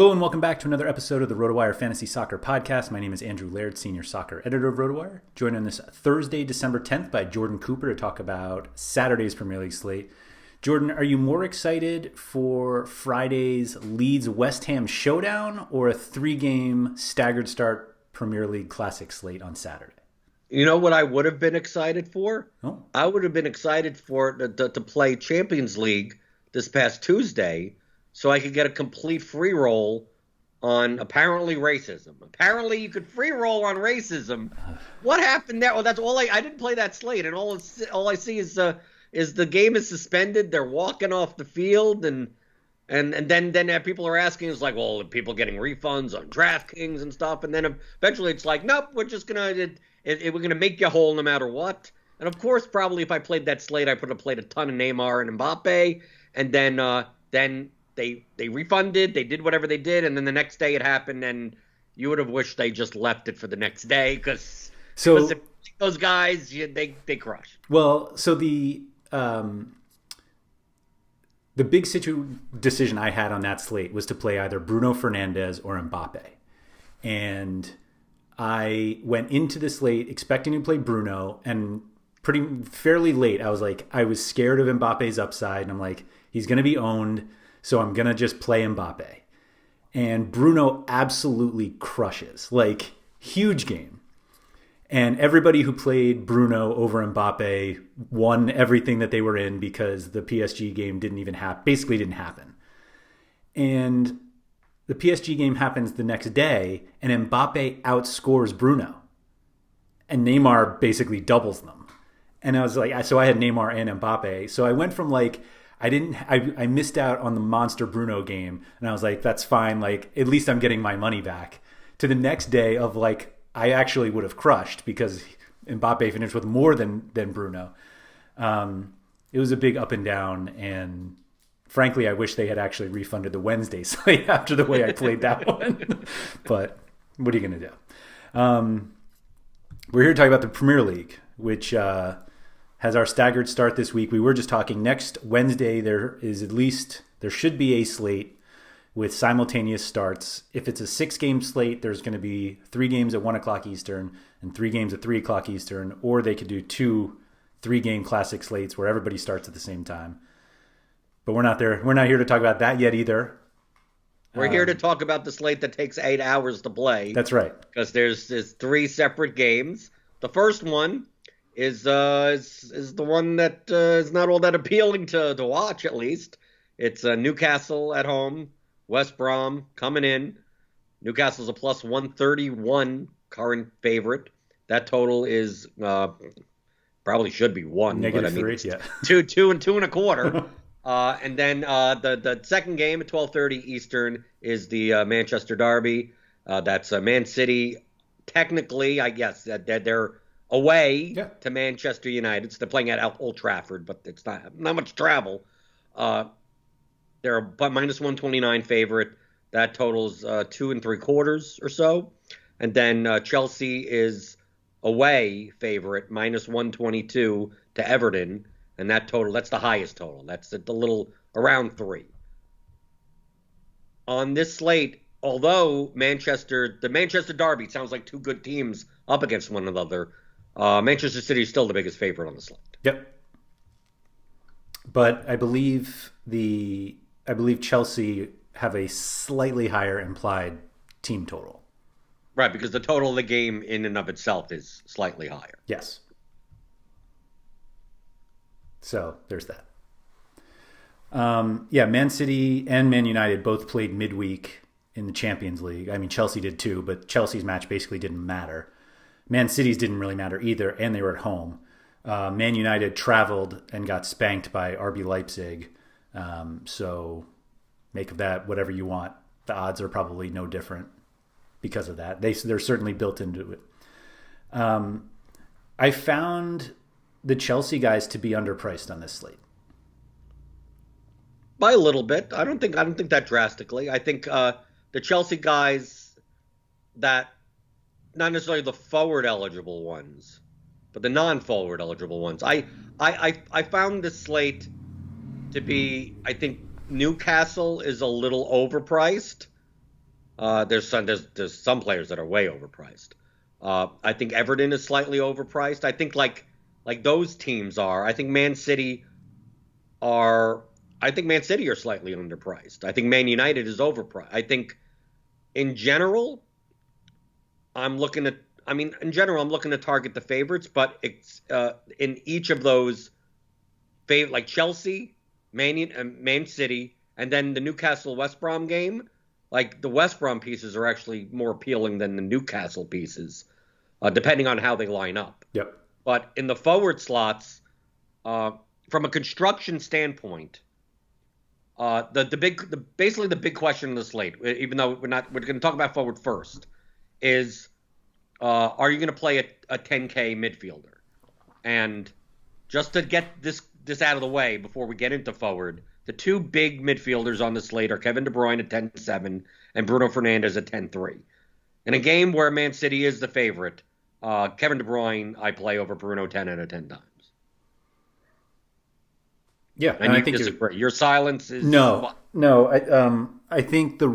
Hello and welcome back to another episode of the RotoWire Fantasy Soccer Podcast. My name is Andrew Laird, Senior Soccer Editor of RotoWire. Joined on this Thursday, December 10th by Jordan Cooper to talk about Saturday's Premier League slate. Jordan, are you more excited for Friday's Leeds-West Ham showdown or a three-game staggered start Premier League Classic slate on Saturday? You know what I would have been excited for? Oh. I would have been excited for to play Champions League this past Tuesday so I could get a complete free roll on apparently racism. Apparently you could free roll on racism. What happened there? Well, that's all I didn't play that slate, and all I see is the game is suspended. They're walking off the field, and then people are asking, it's like, well, are people getting refunds on DraftKings and stuff? And then eventually it's like, nope, we're just we're gonna make you whole no matter what. And of course, probably if I played that slate, I would have played a ton of Neymar and Mbappe, and then they refunded, they did whatever they did, and then the next day it happened, and you would have wished they just left it for the next day because those guys, they crush. Well, so the big decision I had on that slate was to play either Bruno Fernandes or Mbappe. And I went into the slate expecting to play Bruno, and fairly late, I was scared of Mbappe's upside, and I'm like, he's going to be owned, so I'm going to just play Mbappe. And Bruno absolutely crushes, like, huge game. And everybody who played Bruno over Mbappe won everything that they were in because the PSG game basically didn't happen. And the PSG game happens the next day, and Mbappe outscores Bruno. And Neymar basically doubles them. And I was like, so I had Neymar and Mbappe. So I went from like, I missed out on the monster Bruno game. And I was like, that's fine. Like, at least I'm getting my money back. To the next day of like, I actually would have crushed because Mbappe finished with more than Bruno. It was a big up and down. And frankly, I wish they had actually refunded the Wednesday slate after the way I played that one. But what are you going to do? We're here to talk about the Premier League, which has our staggered start this week. We were just talking next Wednesday. There should be a slate with simultaneous starts. If it's a 6-game slate, there's going to be 3 games at 1 o'clock Eastern and 3 games at 3 o'clock Eastern, or they could do 2 3-game classic slates where everybody starts at the same time. But we're not there. We're not here to talk about that yet either. We're here to talk about the slate that takes 8 hours to play. That's right. Because there's 3 separate games. The first one is the one that is not all that appealing to watch, at least. It's Newcastle at home, West Brom coming in. Newcastle's a plus 131 current favorite. That total is probably should be 1. -3, yeah. 2 and 2.25. And then the second game at 12:30 Eastern is the Manchester Derby. That's Man City. Technically, I guess they're away to Manchester United. So they're playing at Old Trafford, but it's not much travel. They're a minus 129 favorite. That totals 2 3/4 or so. And then Chelsea is away favorite, minus 122 to Everton. And that's the highest total. That's at the little around 3. On this slate, although the Manchester Derby sounds like 2 good teams up against one another, Manchester City is still the biggest favorite on the slate. Yep. But I believe Chelsea have a slightly higher implied team total. Right, because the total of the game in and of itself is slightly higher. Yes. So there's that. Man City and Man United both played midweek in the Champions League. I mean, Chelsea did too, but Chelsea's match basically didn't matter. Man City's didn't really matter either, and they were at home. Man United traveled and got spanked by RB Leipzig. So make of that whatever you want. The odds are probably no different because of that. They're certainly built into it. I found the Chelsea guys to be underpriced on this slate. By a little bit. I don't think that drastically. I think the Chelsea guys that not necessarily the forward eligible ones, but the non-forward eligible ones. I found this slate to be, I think Newcastle is a little overpriced. There's some players that are way overpriced. I think Everton is slightly overpriced. I think like those teams are. I think Man City are. I think Man City are slightly underpriced. I think Man United is overpriced. I think in general, I'm looking at. I mean, in general, I'm looking to target the favorites, but it's in each of those, like Chelsea, Man City, and then the Newcastle West Brom game. Like the West Brom pieces are actually more appealing than the Newcastle pieces, depending on how they line up. Yep. But in the forward slots, from a construction standpoint, basically the big question in the slate, even though we're going to talk about forward first, is are you going to play a 10K midfielder? And just to get this out of the way before we get into forward, the two big midfielders on the slate are Kevin De Bruyne at 10.7 and Bruno Fernandes at 10.3. In a game where Man City is the favorite, Kevin De Bruyne I play over Bruno 10 out of 10 times. Yeah, and you disagree. Your silence is no. I think there's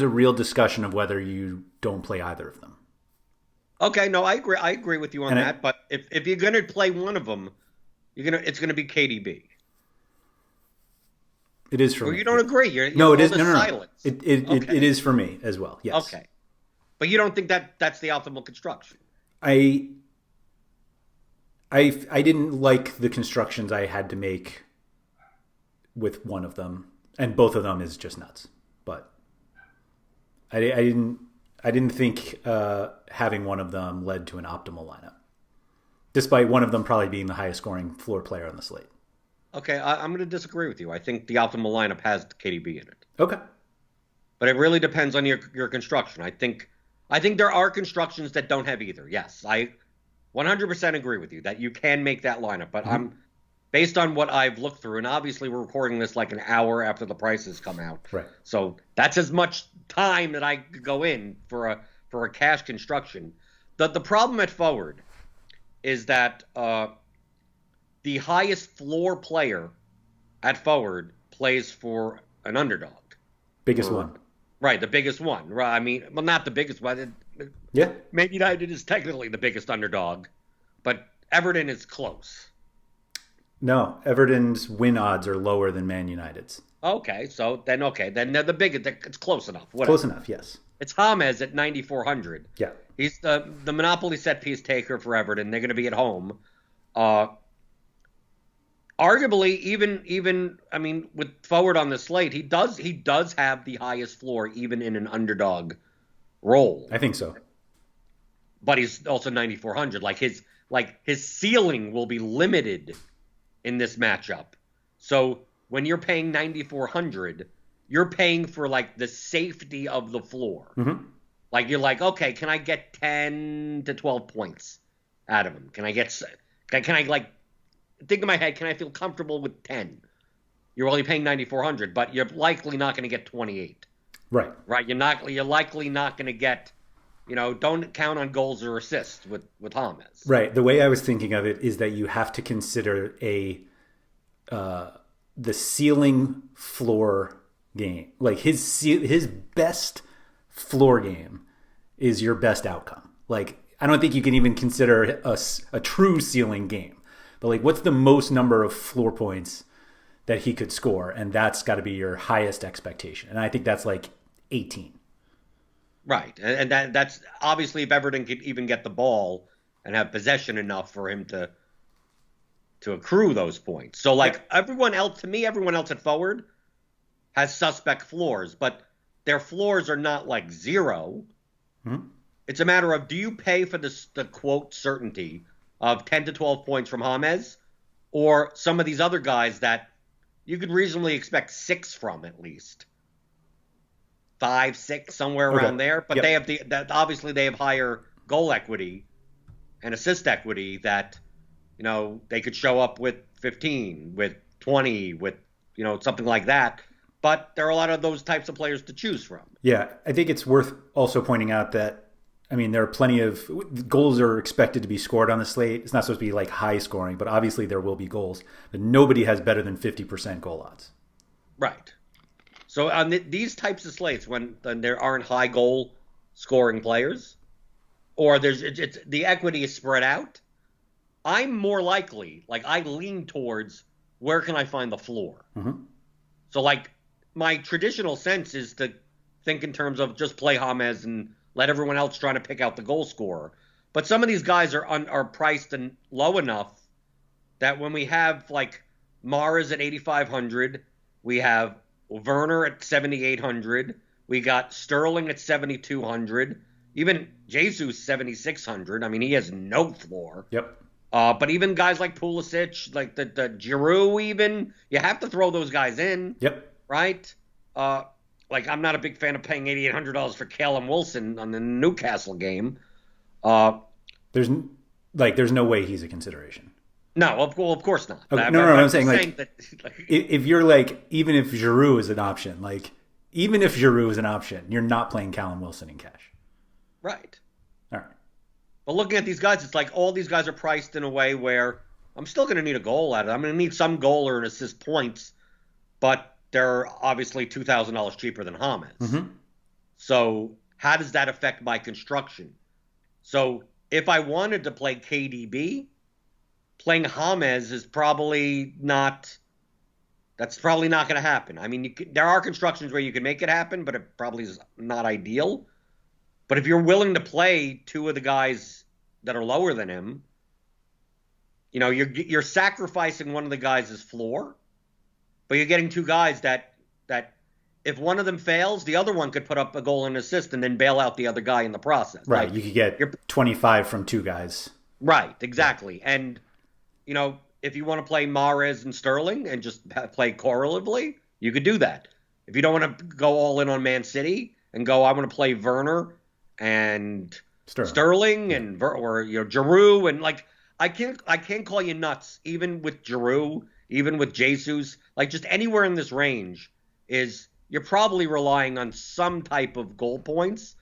a real discussion of whether you don't play either of them. Okay, no, I agree with you on that. But if you're going to play one of them, it's going to be KDB. It is for me. Or you don't agree? No, it is. No. Silence. It is for me as well. Yes. Okay, but you don't think that's the optimal construction? I didn't like the constructions I had to make with one of them, and both of them is just nuts. But I didn't think having one of them led to an optimal lineup, despite one of them probably being the highest scoring floor player on the slate. Okay, I'm going to disagree with you. I think the optimal lineup has KDB in it. Okay, but it really depends on your construction. I think there are constructions that don't have either. Yes, I 100% agree with you that you can make that lineup, but I'm based on what I've looked through, and obviously we're recording this like an hour after the prices come out. Right. So that's as much time that I could go in for a cash construction. The problem at forward is that the highest floor player at forward plays for an underdog. Biggest one. Right, the biggest one. Right, I mean, well, not the biggest one. Yeah. Man United is technically the biggest underdog, but Everton is close. No, Everton's win odds are lower than Man United's. Okay, then they're the biggest. It's close enough. Whatever. Close enough, yes. It's James at 9,400. Yeah. He's the Monopoly set piece taker for Everton. They're going to be at home. Arguably, even I mean, with forward on the slate, he does have the highest floor even in an underdog role. I think so. But he's also 9,400. His ceiling will be limited in this matchup. So when you're paying 9,400, you're paying for like the safety of the floor. Mm-hmm. Like you're like, okay, can I get 10 to 12 points out of him? Can I like think in my head, can I feel comfortable with 10? You're only paying 9,400, but you're likely not going to get 28. Right. You're likely not going to get, don't count on goals or assists with James. Right. The way I was thinking of it is that you have to consider the ceiling floor game. Like his best floor game is your best outcome. Like I don't think you can even consider a true ceiling game. But like what's the most number of floor points that he could score? And that's got to be your highest expectation. And I think that's like 18. Right. And that's obviously if Everton could even get the ball and have possession enough for him to accrue those points. So like everyone else at forward has suspect floors, but their floors are not like zero. Mm-hmm. It's a matter of, do you pay for the quote certainty of 10 to 12 points from James, or some of these other guys that you could reasonably expect 6 from at least. 5, 6, somewhere around there. But they have obviously they have higher goal equity and assist equity that, they could show up with 15, with 20, with, something like that. But there are a lot of those types of players to choose from. Yeah, I think it's worth also pointing out that, there are plenty of goals are expected to be scored on the slate. It's not supposed to be like high scoring, but obviously there will be goals. But nobody has better than 50% goal odds. Right. So on these types of slates, when there aren't high goal scoring players, or it's the equity is spread out, I'm more likely, like I lean towards where can I find the floor. Mm-hmm. So like my traditional sense is to think in terms of just play James and let everyone else try to pick out the goal scorer. But some of these guys are priced and low enough that when we have like Mahrez at 8,500, we have Werner at 7,800, we got Sterling at 7,200, even Jesus 7,600. I mean, he has no floor. Yep. But even guys like Pulisic, like the Giroud, even you have to throw those guys in. Yep. Right. Like I'm not a big fan of paying $8,800 for Callum Wilson on the Newcastle game. There's no way he's a consideration. No, of course not. Okay, no, I'm saying like that, if you're like, even if Giroud is an option, you're not playing Callum Wilson in cash. Right. All right. But looking at these guys, it's like all these guys are priced in a way where I'm still going to need a goal out of it. I'm going to need some goal or an assist points, but they're obviously $2,000 cheaper than James. Mm-hmm. So how does that affect my construction? So if I wanted to play KDB, playing James is probably not. That's probably not going to happen. I mean, there are constructions where you can make it happen, but it probably is not ideal. But if you're willing to play two of the guys that are lower than him, you know, you're sacrificing one of the guys' floor, but you're getting two guys that if one of them fails, the other one could put up a goal and assist and then bail out the other guy in the process. Right. Like, you could get 25 from two guys. Right. Exactly. And you know, if you want to play Mahrez and Sterling and just play correlatively, you could do that. If you don't want to go all in on Man City and go, I want to play Werner and Sterling and or Giroud and like I can't call you nuts even with Giroud, even with Jesus, like just anywhere in this range is you're probably relying on some type of goal points.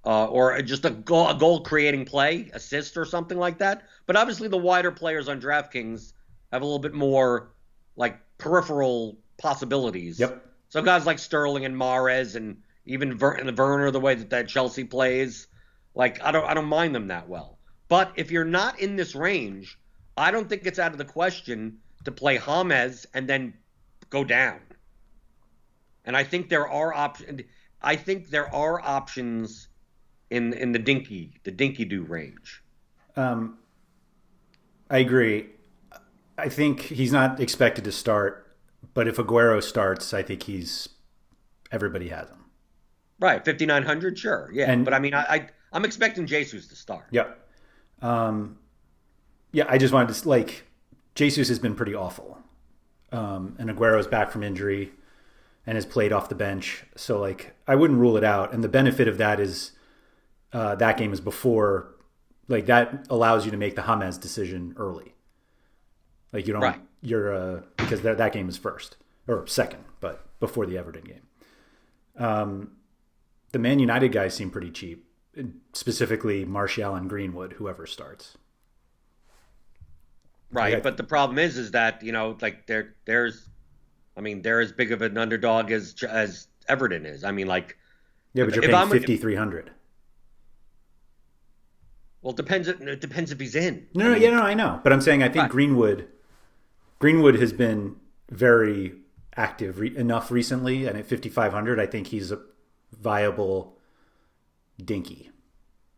Or just a goal creating play, assist or something like that. But obviously the wider players on DraftKings have a little bit more like peripheral possibilities. Yep. So guys like Sterling and Mahrez and even Werner, the way that Chelsea plays, like I don't mind them that well. But if you're not in this range, I don't think it's out of the question to play James and then go down. And I think there are options. In the dinky do range. I agree. I think he's not expected to start, but if Aguero starts, I think everybody has him. Right, 5,900, sure, yeah. But I mean, I'm expecting Jesus to start. Yep. I just wanted to Jesus has been pretty awful, and Aguero's back from injury and has played off the bench, so like I wouldn't rule it out. And the benefit of that is. That game is before, like that allows you to make the James decision early. Like you don't, right. Because that game is first or second, but before the Everton game. The Man United guys seem pretty cheap, specifically Martial and Greenwood, whoever starts. Right, but the problem is that like they're as big of an underdog as Everton is. I mean, like but you're paying 5,300. Well, it depends if he's in. No, I know. But I'm saying I think right. Greenwood has been very active enough recently, and at 5,500, I think he's a viable dinky.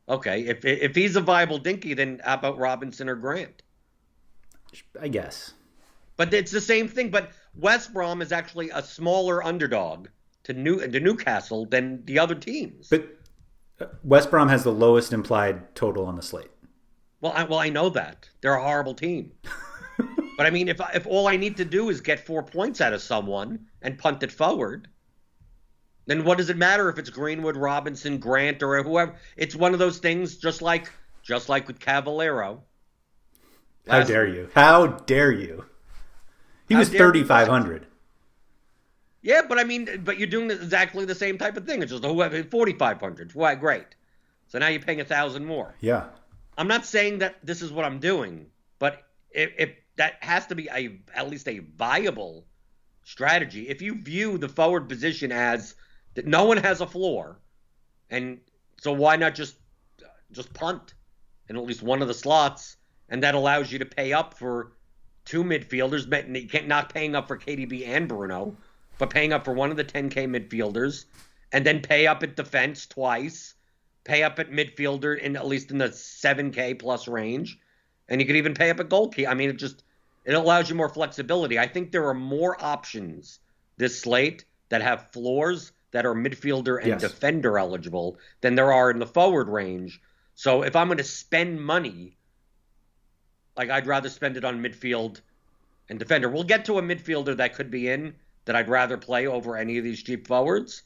Okay, if he's a viable dinky, then how about Robinson or Grant? I guess. But it's the same thing. But West Brom is actually a smaller underdog to Newcastle than the other teams. But West Brom has the lowest implied total on the slate. Well, I know that. They're a horrible team. But I mean, if all I need to do is get 4 points out of someone and punt it forward, then what does it matter if it's Greenwood, Robinson, Grant, or whoever? It's one of those things, just like with Cavallero. How dare you? How dare you? He was 3,500. Yeah, but I mean, you're doing exactly the same type of thing. It's just 4,500. Why, great. So now you're paying 1,000 more. Yeah. I'm not saying that this is what I'm doing, but if that has to be at least a viable strategy. If you view the forward position as that no one has a floor, and so why not just punt in at least one of the slots, and that allows you to pay up for two midfielders, not paying up for KDB and Bruno, but paying up for one of the 10K midfielders, and then pay up at defense twice, pay up at midfielder at least in the 7K plus range, and you could even pay up at goalkeeper. I mean, it allows you more flexibility. I think there are more options this slate that have floors that are midfielder and defender eligible than there are in the forward range. So if I'm going to spend money, like I'd rather spend it on midfield and defender. We'll get to a midfielder that could be in that I'd rather play over any of these cheap forwards.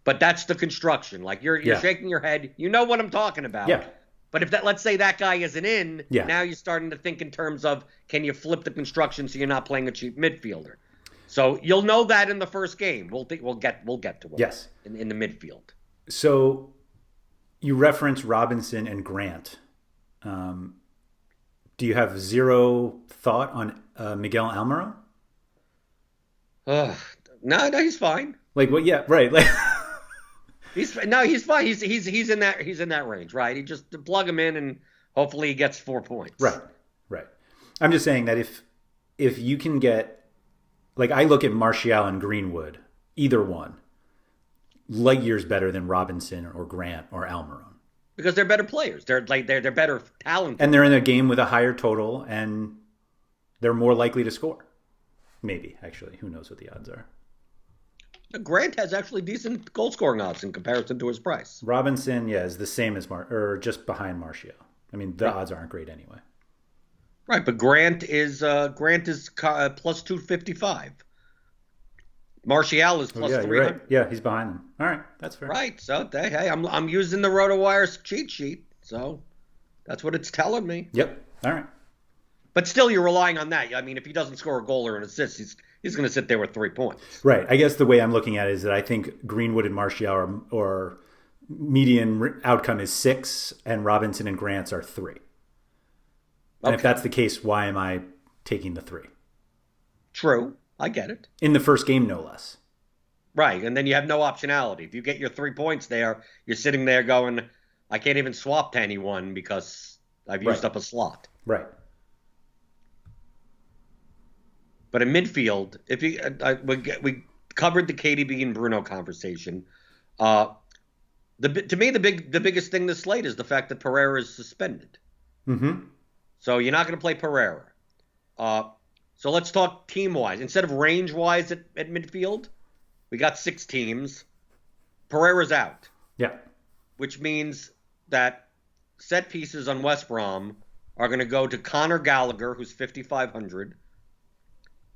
But that's the construction. Like you're shaking your head. You know what I'm talking about. Yeah. But if let's say that guy isn't in, now you're starting to think in terms of can you flip the construction so you're not playing a cheap midfielder. So you'll know that in the first game. We'll get to it. Yes. In the midfield. So you reference Robinson and Grant. Do you have zero thought on Miguel Almiron? No, he's fine. Like what? Yeah, right. Like he's fine. He's in that range, right? You just plug him in and hopefully he gets 4 points. Right. I'm just saying that if you can get, like I look at Martial and Greenwood, either one, light years better than Robinson or Grant or Almiron. Because they're better players. They're better talented. And they're in a game with a higher total and they're more likely to score. Maybe, actually. Who knows what the odds are. Grant has actually decent goal scoring odds in comparison to his price. Robinson, is the same as or just behind Martial. I mean, the odds aren't great anyway. Right, but Grant is plus 255. Martial is plus 300. Right. Yeah, he's behind them. All right, that's fair. Right, so hey, I'm using the RotoWire cheat sheet, so that's what it's telling me. Yep. All right. But still, you're relying on that. I mean, if he doesn't score a goal or an assist, he's going to sit there with 3 points. Right. I guess the way I'm looking at it is that I think Greenwood and Martial or median outcome is 6, and Robinson and Grant's are 3. And if that's the case, why am I taking the 3? True. I get it. In the first game, no less. Right, and then you have no optionality. If you get your 3 points there, you're sitting there going, I can't even swap to anyone because I've used up a slot. Right. But in midfield, if we covered the KDB and Bruno conversation. To me, the biggest thing this slate is the fact that Pereira is suspended. Mm-hmm. So you're not going to play Pereira. So let's talk team-wise. Instead of range-wise at midfield, we got 6 teams. Pereira's out. Yeah. Which means that set pieces on West Brom are going to go to Conor Gallagher, who's 5,500.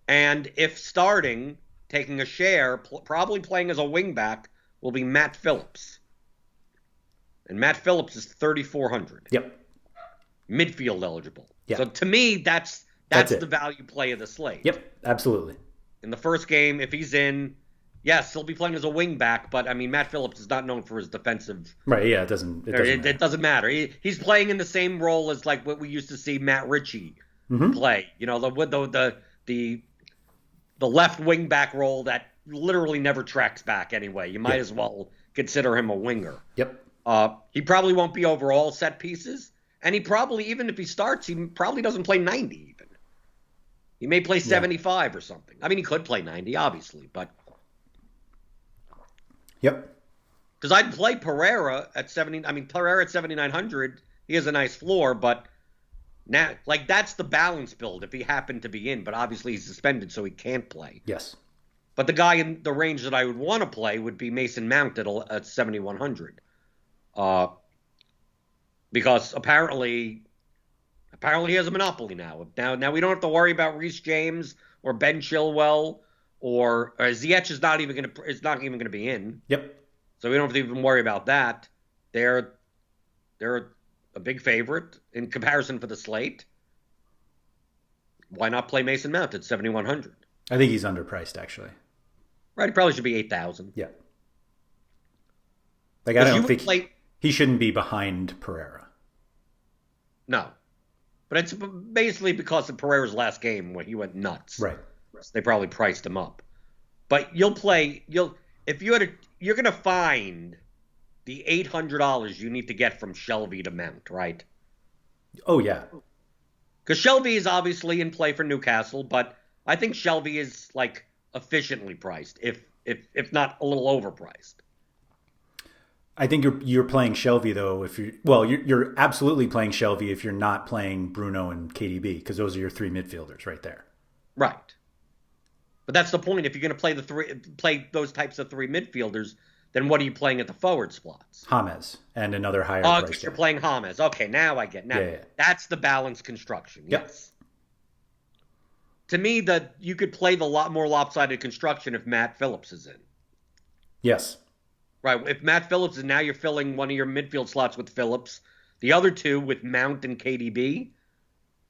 And if starting, taking a share, probably playing as a wingback, will be Matt Phillips. And Matt Phillips is 3,400. Yep. Midfield eligible. Yep. So to me, that's the value play of the slate. Yep, absolutely. In the first game, if he's in, yes, he'll be playing as a wingback, but I mean, Matt Phillips is not known for his defensive. Right, yeah, it doesn't matter. He's playing in the same role as like what we used to see Matt Ritchie play. You know, the left wingback role that literally never tracks back anyway. You might as well consider him a winger. Yep. He probably won't be over all set pieces, and he probably, even if he starts, he probably doesn't play 90 even. He may play 75 or something. I mean, he could play 90, obviously, but... Yep. Because I'd play Pereira at 70. I mean, Pereira at 7,900, he has a nice floor, but now, like, that's the balance build if he happened to be in, but obviously he's suspended, so he can't play. Yes. But the guy in the range that I would want to play would be Mason Mount at 7,100. Because apparently he has a monopoly now. Now we don't have to worry about Reece James or Ben Chilwell or Ziyech is not even going to be in. Yep. So we don't have to even worry about that. They're a big favorite in comparison for the slate. Why not play Mason Mount at 7,100? I think he's underpriced, actually. Right, he probably should be 8,000. Yeah. Like, I don't think he shouldn't be behind Pereira. No. But it's basically because of Pereira's last game when he went nuts. Right. They probably priced him up. But you're going to find the $800 you need to get from Shelby to Mount, right? Oh, yeah. Because Shelby is obviously in play for Newcastle, but I think Shelby is like efficiently priced, if not a little overpriced. I think you're playing Shelby though. You're absolutely playing Shelby if you're not playing Bruno and KDB, because those are your three midfielders right there. Right. But that's the point. If you're going to play those types of three midfielders, then what are you playing at the forward spots? James and another higher price. Oh, because you're playing James. Okay, now I get. Now yeah. That's the balanced construction. Yes. Yep. To me, you could play the lot more lopsided construction if Matt Phillips is in. Yes. Right. If Matt Phillips is, now you're filling one of your midfield slots with Phillips, the other two with Mount and KDB,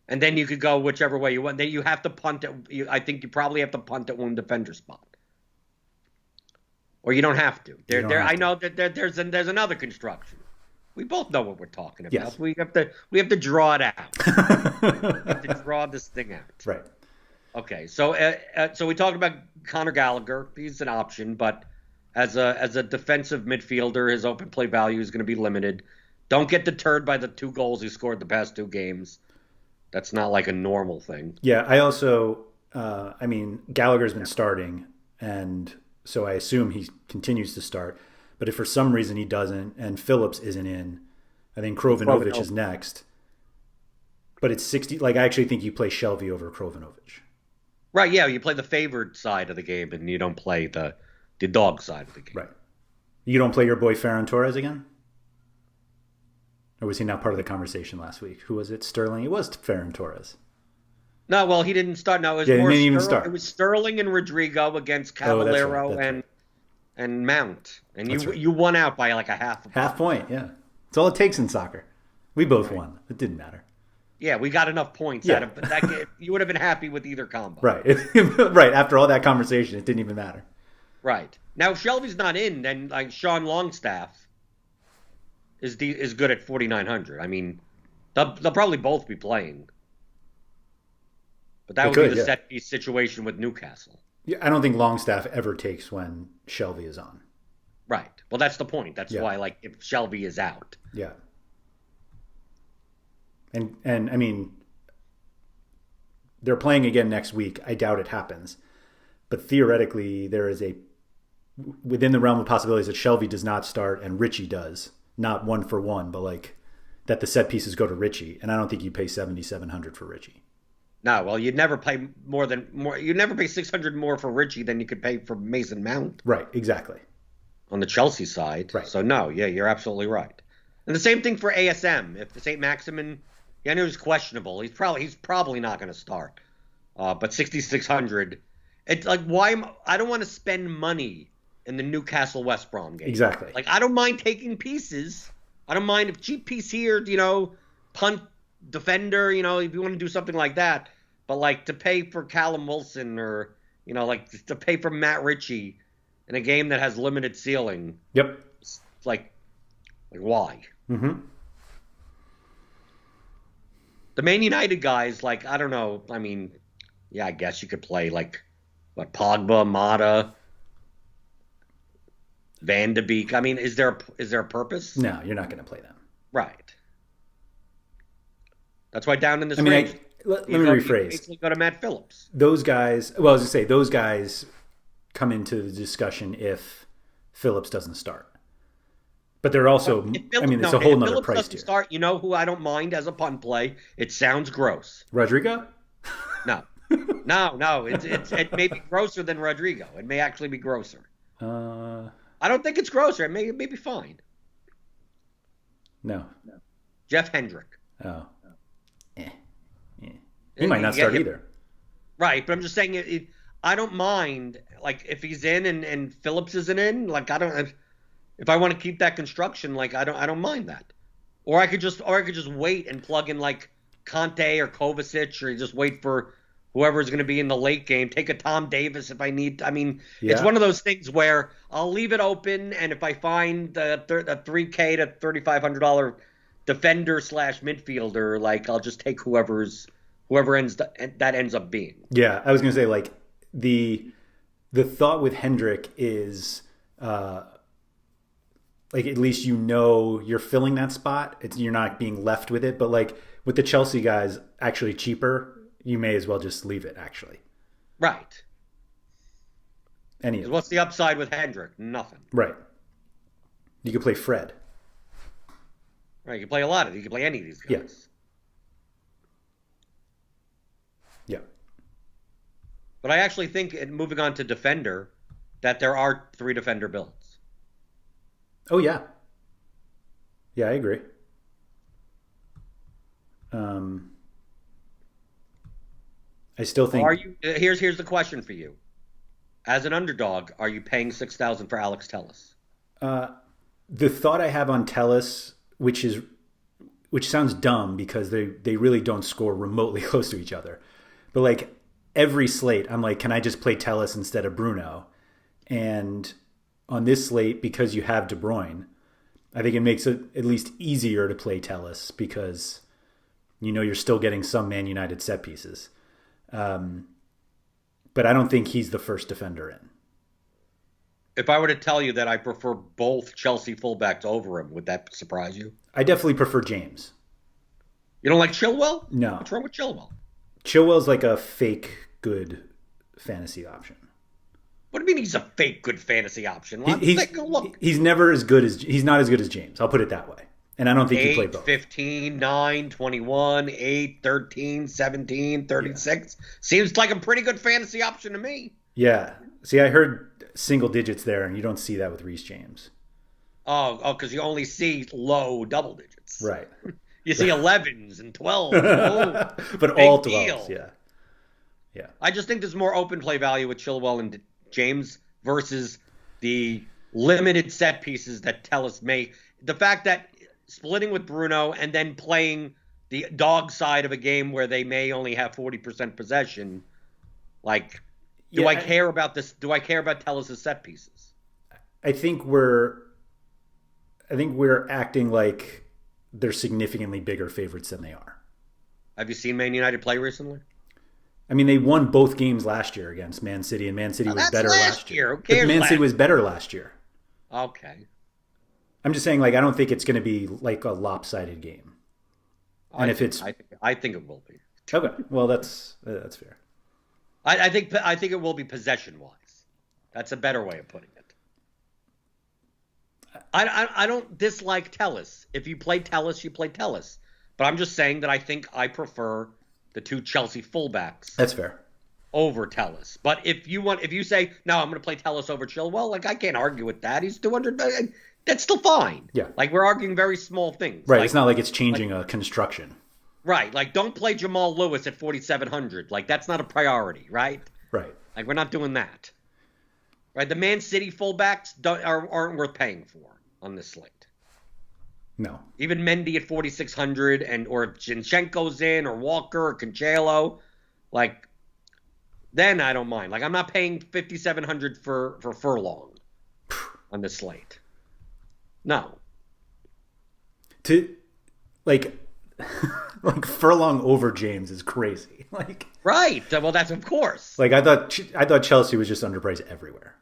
and then you could go whichever way you want. Then you have to punt it. I think you probably have to punt at one defender spot, or you don't have to. I know that there's another construction. We both know what we're talking about. Yes. We have to draw it out. We have to draw this thing out. Right. Okay. So we talked about Conor Gallagher. He's an option, but as a defensive midfielder, his open play value is going to be limited. Don't get deterred by the 2 goals he scored the past 2 games. That's not like a normal thing. Yeah, I also, Gallagher's been starting, and so I assume he continues to start. But if for some reason he doesn't, and Phillips isn't in, I think Krovinovic is next. But it's 60. Like, I actually think you play Shelby over Krovinovic. Right, yeah, you play the favored side of the game, and you don't play the dog side of the game. Right. You don't play your boy Ferran Torres again? Or was he not part of the conversation last week? Who was it? Sterling? It was Ferran Torres. No, well, he didn't start. No, it was Sterling and Rodrigo against Caballero and Mount. And you won out by like a half point, yeah. That's all it takes in soccer. We both won. It didn't matter. Yeah, we got enough points out of that game. You would have been happy with either combo. Right. Right. After all that conversation, it didn't even matter. Right. Now, if Shelby's not in, then like Sean Longstaff is good at 4,900. I mean, they'll probably both be playing. But that would be the set piece situation with Newcastle. Yeah, I don't think Longstaff ever takes when Shelby is on. Right. Well, that's the point. That's why, like, if Shelby is out. Yeah. And I mean, they're playing again next week. I doubt it happens. But theoretically, there is within the realm of possibilities that Shelby does not start and Richie does. Not 1-for-1, but like that the set pieces go to Richie. And I don't think you pay 7,700 for Richie. No, well, you'd never pay you'd never pay 600 more for Richie than you could pay for Mason Mount. Right, exactly. On the Chelsea side. Right. So no, yeah, you're absolutely right. And the same thing for ASM. If the St. Maximin, I know he's questionable. He's probably not going to start. But 6,600, it's like I don't want to spend money in the Newcastle West Brom game. Exactly. Like, I don't mind taking pieces. I don't mind if cheap piece here, punt defender, if you want to do something like that. But like to pay for Callum Wilson or, like to pay for Matt Ritchie in a game that has limited ceiling. Yep. It's like why? Mm-hmm. The Man United guys, like, I don't know. I mean, yeah, I guess you could play like Pogba, Mata, Van de Beek. I mean, is there a purpose? No, you're not going to play them. Right. That's why down in this range, let me rephrase. Basically go to Matt Phillips. Those guys, well, I was going to say, those guys come into the discussion if Phillips doesn't start. But they're also, it's a whole nother price tier. Start, you know who I don't mind as a punt play? It sounds gross. Rodrigo? No. No. It may be grosser than Rodrigo. It may actually be grosser. I don't think it's grosser. It may be fine. No. Jeff Hendrick. Oh. He might not start either. Right, but I'm just saying I don't mind, like, if he's in and Phillips isn't in, like, if I want to keep that construction, like, I don't mind that. Or I could just wait and plug in like Conte or Kovacic, or just wait for whoever's going to be in the late game. Take a Tom Davis if I need. I mean, It's one of those things where I'll leave it open, and if I find a $3,000 to $3,500 defender / midfielder, like, I'll just take whoever ends up being. Yeah, I was going to say, like, the thought with Hendrick is like at least you're filling that spot. You're not being left with it. But like with the Chelsea guys actually cheaper, you may as well just leave it actually. Right. Any of What's the upside with Hendrick? Nothing. Right. You could play Fred. Right. You can play a lot of. You can play any of these guys. Yeah. But I actually think, moving on to defender, that there are 3 defender builds. Oh, yeah. Yeah, I agree. I still think... Here's the question for you. As an underdog, are you paying $6,000 for Alex Telles? The thought I have on Telles, which sounds dumb because they really don't score remotely close to each other. But like every slate, I'm like, can I just play Telles instead of Bruno? And on this slate, because you have De Bruyne, I think it makes it at least easier to play Telles because you're still getting some Man United set pieces. But I don't think he's the first defender in. If I were to tell you that I prefer both Chelsea fullbacks over him, would that surprise you? I definitely prefer James. You don't like Chilwell? No. What's wrong with Chilwell? Chilwell's like a fake good fantasy option. What do you mean he's a fake good fantasy option? He's never as good as... He's not as good as James. I'll put it that way. And I don't think he played both. 15, 9, 21, 8, 13, 17, 36. Yeah. Seems like a pretty good fantasy option to me. Yeah. See, I heard single digits there, and you don't see that with Reece James. Oh, because you only see low double digits. Right. You see 11s and 12s. But all 12s, yeah. Yeah. I just think there's more open play value with Chilwell and James versus the limited set pieces that Telles may. The fact that splitting with Bruno and then playing the dog side of a game where they may only have 40% possession, like, do I care about this? Do I care about Telles' set pieces? I think we're acting like they're significantly bigger favorites than they are. Have you seen Man United play recently? I mean, they won both games last year against Man City, and Man City was better last year. Who cares? But Man City was better last year. Okay. I'm just saying, like, I don't think it's going to be like a lopsided game. And I think it will be. Okay, well, that's fair. I think it will be possession wise. That's a better way of putting it. I don't dislike Telles. If you play Telles, you play Telles. But I'm just saying that I think I prefer the 2 Chelsea fullbacks. That's fair. Over Telles. But if you say, no, I'm going to play Telles over Chilwell, like, I can't argue with that. He's 200. That's still fine. Yeah. Like, we're arguing very small things. Right. Like, it's not like it's changing a construction. Right. Like, don't play Jamal Lewis at 4,700. Like, that's not a priority, right? Right. Like, we're not doing that. Right. The Man City fullbacks aren't worth paying for on this slate. No. Even Mendy at 4,600 or if Zinchenko's in or Walker or Cancelo, like, then I don't mind. Like, I'm not paying 5,700 for Furlong on this slate. No. Like Furlong over James is crazy. Like, right. Well, that's of course. Like, I thought Chelsea was just underpriced everywhere.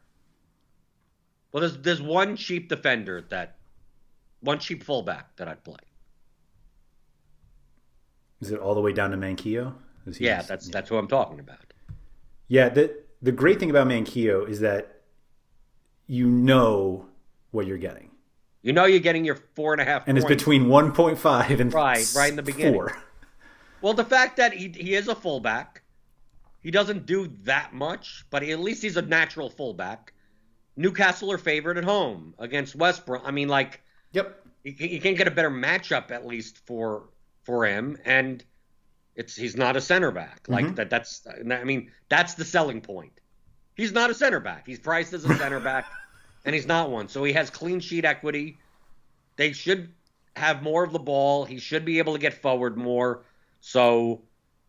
Well, there's one cheap one cheap fullback that I'd play. Is it all the way down to Manquillo? That's who I'm talking about. Yeah, the great thing about Manquillo is that you know what you're getting. You know you're getting your 4.5 and it's between 1.5 and right in the beginning. 4. Well, the fact that he is a fullback, he doesn't do that much, but at least he's a natural fullback. Newcastle are favored at home against West Brom. I mean, like, yep, you can't get a better matchup at least for him, and he's not a center back. Like that's the selling point. He's not a center back. He's priced as a center back. And he's not one. So he has clean sheet equity. They should have more of the ball. He should be able to get forward more. So,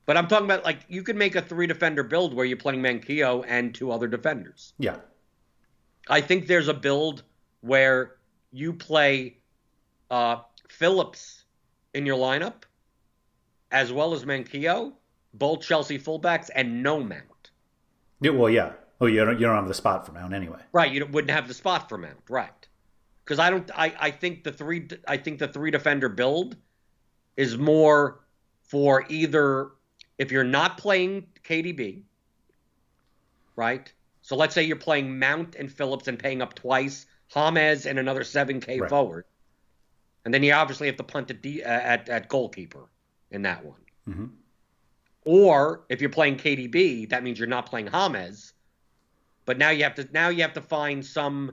but I'm talking about, like, you could make a 3-defender build where you're playing Manquillo and 2 other defenders. Yeah. I think there's a build where you play Phillips in your lineup as well as Manquillo, both Chelsea fullbacks, and no Mount. Yeah, well, yeah. Oh, you don't have the spot for Mount anyway. Right, you wouldn't have the spot for Mount, right? Because I think the three defender build is more for either if you're not playing KDB, right? So let's say you're playing Mount and Phillips and paying up twice, James and another 7K forward, and then you obviously have to punt at goalkeeper in that one. Mm-hmm. Or if you're playing KDB, that means you're not playing James, but now you have to find some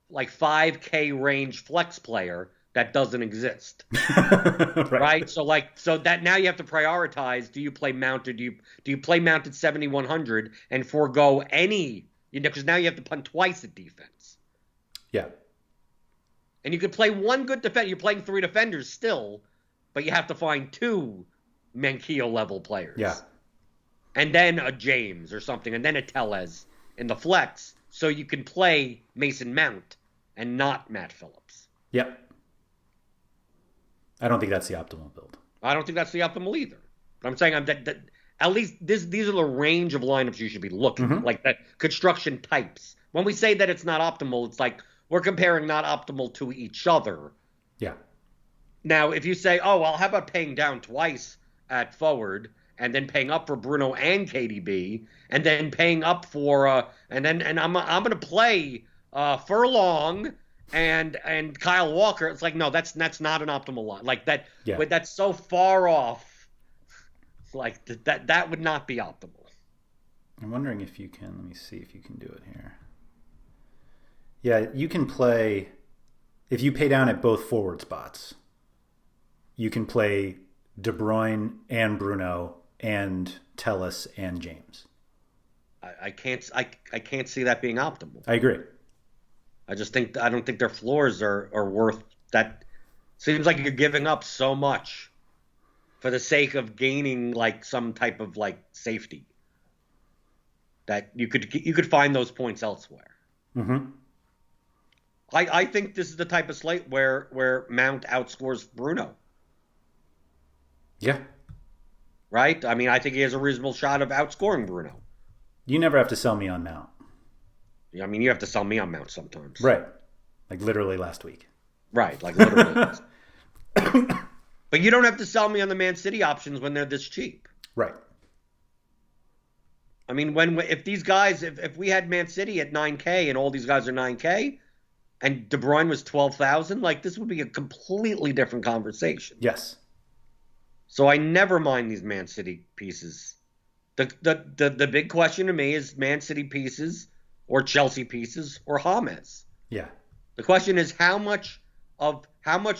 like 5K range flex player that doesn't exist. Right? So that now you have to prioritize, do you play Mount or do you play Mount at 7,100 and forego any, because now you have to punt twice at defense. Yeah. And you could play one good defender. You're playing 3 defenders still, but you have to find 2 Manquillo level players. Yeah. And then a James or something, and then a Tellez in the flex, so you can play Mason Mount and not Matt Phillips. Yep. I don't think that's the optimal build. I don't think that's the optimal either. But I'm saying that at least these are the range of lineups you should be looking at, like the construction types. When we say that it's not optimal, it's like we're comparing not optimal to each other. Yeah. Now, if you say, oh, well, how about paying down twice at forward and then paying up for Bruno and KDB and then paying up for and I'm going to play Furlong and Kyle Walker. It's like, no, that's not an optimal line. Like that, that's so far off. Like that would not be optimal. I'm wondering if you can. Let me see if you can do it here. Yeah, you can play if you pay down at both forward spots. You can play De Bruyne and Bruno and Tellez and James. I can't see that being optimal. I agree. I don't think their floors are worth that. Seems like you're giving up so much for the sake of gaining like some type of like safety that you could find those points elsewhere. Mm-hmm. I think this is the type of slate where Mount outscores Bruno. Yeah. Right? I mean, I think he has a reasonable shot of outscoring Bruno. You never have to sell me on Mount. I mean, you have to sell me on Mount sometimes. Right. Like literally last week. Right. Like literally. But you don't have to sell me on the Man City options when they're this cheap. Right. I mean, if these guys, if we had Man City at 9K and all these guys are 9K and De Bruyne was 12,000, like this would be a completely different conversation. Yes. So I never mind these Man City pieces. The big question to me is Man City pieces or Chelsea pieces or James. Yeah. The question is how much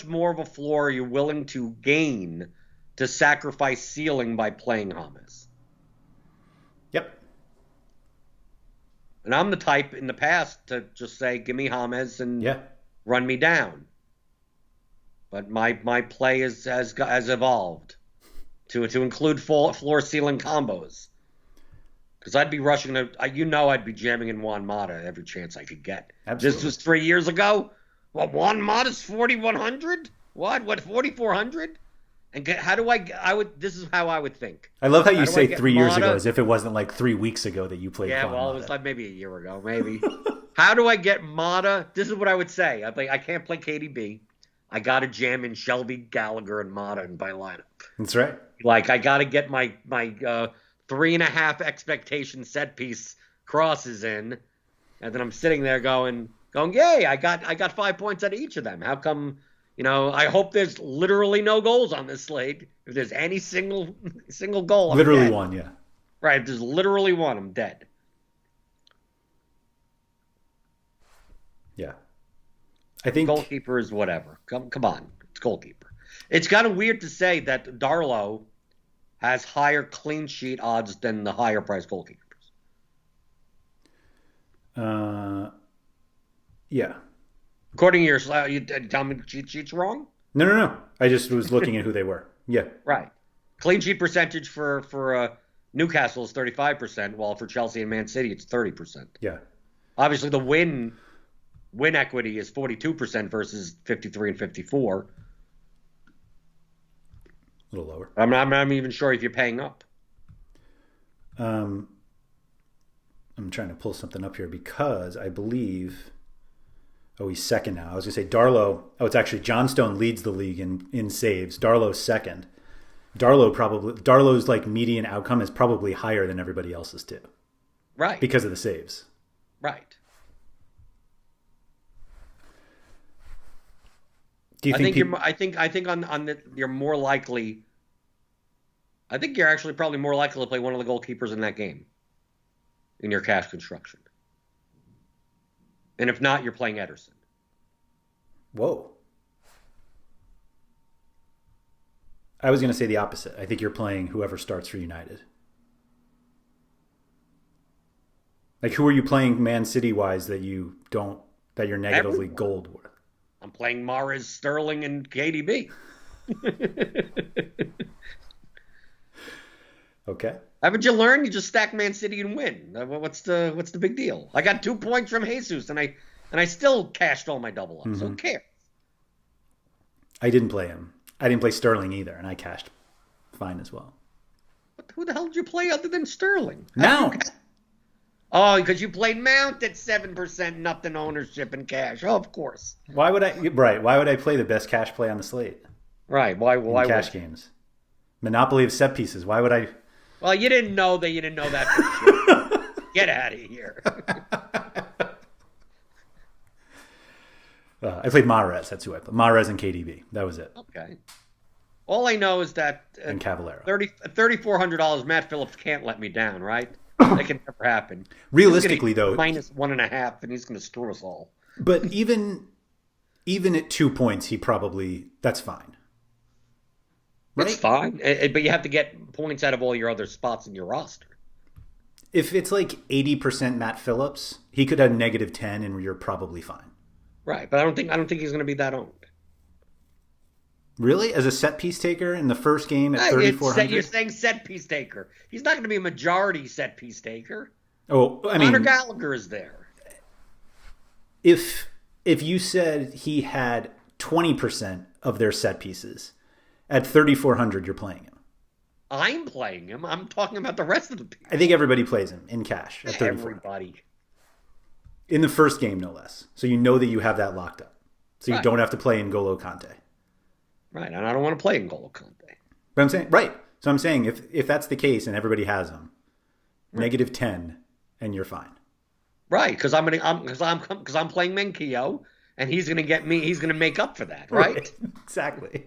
more of a floor are you willing to gain to sacrifice ceiling by playing James? Yep. And I'm the type in the past to just say, give me James and run me down. But my play has evolved to include floor ceiling combos. Because I'd be rushing to, I'd be jamming in Juan Mata every chance I could get. Absolutely. This was 3 years ago. Well, Juan Mata's 4,100? What 4,400? And how do I would? This is how I would think. I love how you say 3 years ago as if it wasn't like 3 weeks ago that you played. Yeah, well, it was like maybe a year ago, maybe. How do I get Mata? This is what I would say. I can't play KDB. I got to jam in Shelby, Gallagher, and Mata in my lineup. That's right. Like I got to get my 3.5 expectation set piece crosses in, and then I'm sitting there going, yay! I got 5 points out of each of them. How come? I hope there's literally no goals on this slate. If there's any single goal, I'm literally dead. One, yeah. Right, if there's literally one, I'm dead. Yeah. I think goalkeeper is whatever. Come on, it's goalkeeper. It's kind of weird to say that Darlow has higher clean sheet odds than the higher price goalkeepers. Yeah. According to your, you tell me cheat sheet's wrong? No. I just was looking at who they were. Yeah. Right. Clean sheet percentage for Newcastle is 35%, while for Chelsea and Man City it's 30%. Yeah. Obviously, the win equity is 42% versus 53 and 54. A little lower. I'm not even sure if you're paying up. I'm trying to pull something up here because I believe. Oh, he's second now. I was going to say Darlow. Oh, it's actually Johnstone leads the league in saves. Darlow's second. Darlow's like median outcome is probably higher than everybody else's too. Right. Because of the saves. Right. Do you think you're more likely. I think you're actually probably more likely to play one of the goalkeepers in that game in your cash construction. And if not, you're playing Ederson. Whoa. I was going to say the opposite. I think you're playing whoever starts for United. Like, who are you playing Man City wise that you're negatively gold with? I'm playing Mahrez, Sterling, and KDB. Okay. Haven't you learned? You just stack Man City and win. What's the big deal? I got 2 points from Jesus, and I still cashed all my double ups. So who cares? I didn't play him. I didn't play Sterling either, and I cashed fine as well. Who the hell did you play other than Sterling? Mount. Oh, because you played Mount at 7%, nothing ownership and cash. Oh, of course. Why would I play the best cash play on the slate? Right. Why cash games? Monopoly of set pieces. Why would I? Well, you didn't know that for sure. Get out of here. I played Mahrez. That's who I played. Mahrez and KDB. That was it. Okay. All I know is that and Cavallero. $3,400. Matt Phillips can't let me down, right? That can never happen. Realistically, though, minus 1.5, and he's going to screw us all. But even at 2 points, that's fine. Right? It's fine, but you have to get points out of all your other spots in your roster. If it's like 80% Matt Phillips, he could have -10, and you're probably fine. Right, but I don't think he's going to be that owned. Really? As a set piece taker in the first game at 3,400? You're saying set piece taker. He's not going to be a majority set piece taker. Oh, I mean, Conor Gallagher is there. If you said he had 20% of their set pieces at 3,400, you're playing him. I'm playing him. I'm talking about the rest of the people. I think everybody plays him in cash at 3,400. Everybody. In the first game, no less. So you know that you have that locked up. So you don't have to play N'Golo Kante. Right, and I don't want to play N'Golo Kante. But I'm saying, right. So I'm saying if that's the case and everybody has him, -10, and you're fine. Right, because I'm playing Menkio, and he's going to get me. He's going to make up for that, right? Exactly.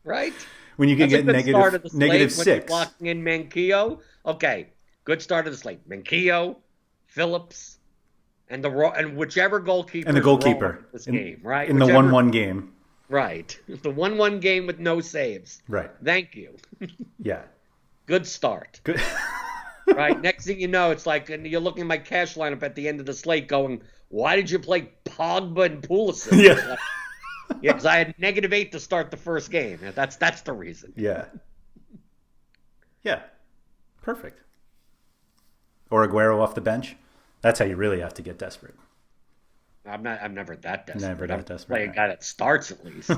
Right. When you can get -6, locking in Menkio. Okay, good start of the slate. Menkio, Phillips, and whichever goalkeeper and the goalkeeper this game, right? In the 1-1 game. Right. The 1-1 game with no saves. Right. Thank you. Yeah. Good start. Good. Right. Next thing you know, it's like, and you're looking at my cash lineup at the end of the slate going, why did you play Pogba and Pulisic? Yeah. Yeah, because I had -8 to start the first game. That's the reason. Yeah. Yeah. Perfect. Or Aguero off the bench. That's how you really have to get desperate. I'm never that desperate. Never that desperate. Play a guy that starts at least.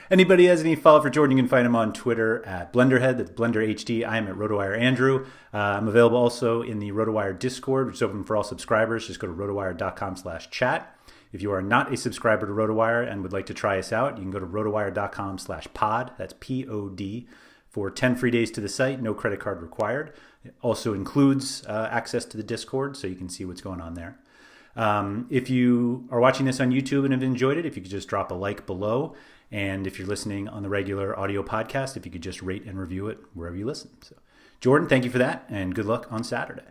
Anybody has any follow for Jordan, you can find him on Twitter at Blenderhead. That's BlenderHD. I am at RotoWire Andrew. I'm available also in the RotoWire Discord, which is open for all subscribers. Just go to rotowire.com/chat. If you are not a subscriber to RotoWire and would like to try us out, you can go to rotowire.com/pod. That's POD for 10 free days to the site. No credit card required. It also includes access to the Discord, so you can see what's going on there. If you are watching this on YouTube and have enjoyed it, if you could just drop a like below. And if you're listening on the regular audio podcast, if you could just rate and review it wherever you listen. So, Jordan, thank you for that, and good luck on Saturday.